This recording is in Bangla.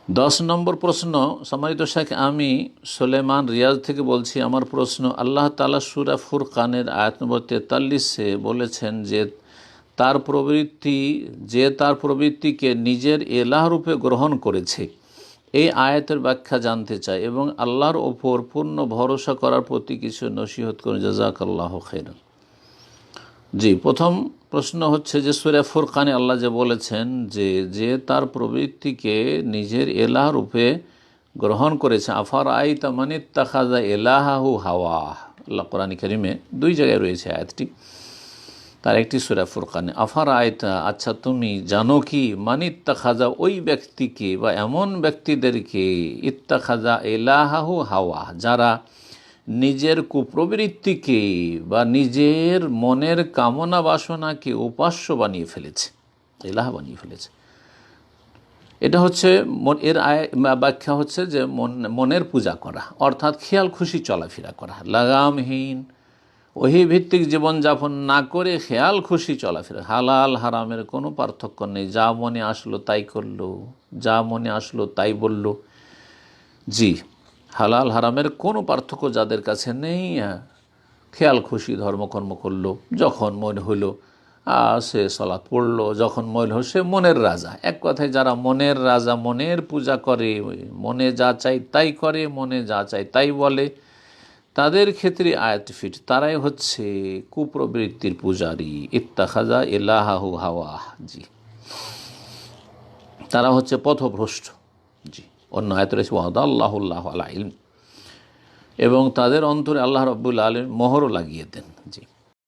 10 নম্বর প্রশ্ন। সম্মানিত শেখ, আমি সুলেমান রিয়াজ থেকে বলছি। আমার প্রশ্ন, আল্লাহ তাআলা সূরা ফুরকানের আয়াত নম্বর 43-এ বলেছেন যে তার প্রবৃত্তিকে নিজের এলাহ রূপে গ্রহণ করেছে। এই আয়াতের ব্যাখ্যা জানতে চাই এবং আল্লাহর ওপর পূর্ণ ভরসা করার প্রতি কিছু নসিহত করুন, জাযাকাল্লাহু খাইরান। জি, প্রথম প্রশ্ন হচ্ছে যে সূরা ফুরকানে আল্লাহ যে বলেছেন যে তার প্রবৃত্তিকে নিজের এলাহ রূপে গ্রহণ করেছে। আফার আইতা মানিত্তাখাযা ইলাহাহু হাওয়া, আল্লাহ কোরআন কারীমে 2 জায়গায় রয়েছে আয়াতটি, তার একটি সূরা ফুরকানে। আফার আইতা, আচ্ছা তুমি জানো কি, মানিত্তাখাযা ওই ব্যক্তিকে বা এমন ব্যক্তিদেরকে, ইত্তাখাযা ইলাহাহু হাওয়া, যারা নিজের কুপ্রবৃত্তিকে বা নিজের মনের কামনা বাসনাকে উপাস্য বানিয়ে ফেলেছে, ইলাহ বানিয়ে ফেলেছে। এটা হচ্ছে এর ব্যাখ্যা হচ্ছে যে মনের পূজা করা, অর্থাৎ খেয়াল খুশি চলাফেরা করা, লাগামহীন ওহি ভিত্তিক জীবনযাপন না করে খেয়াল খুশি চলাফেরা, হালাল হারামের কোনো পার্থক্য নেই, যা মনে আসলো তাই করলো, যা মনে আসলো তাই বলল। জি, হালাল হারামের কোনো পার্থক্য যাদের কাছে নেই, খেয়াল খুশি ধর্মকর্ম করলো, যখন মনে হলো সে সালাত পড়লো, যখন মনে হলো সে মনের রাজা। এক কথায় যারা মনের রাজা, মনের পূজা করে, মনে যা চাই তাই করে, মনে যা চাই তাই বলে, তাদের ক্ষেত্রে আয়াত ফিট। তারাই হচ্ছে কুপ্রবৃত্তির পূজারী, ইত্তাখাযা ইলাহাহু হাওয়া। জি, তারা হচ্ছে পথভ্রষ্ট। জি, অন্য আয়াত রয়েছে ওয়াদাল্লাহুল্লাহু আলা ইলম, এবং তাদের অন্তরে আল্লাহ রাব্বুল আলামিন মোহরও লাগিয়ে দেন। জি।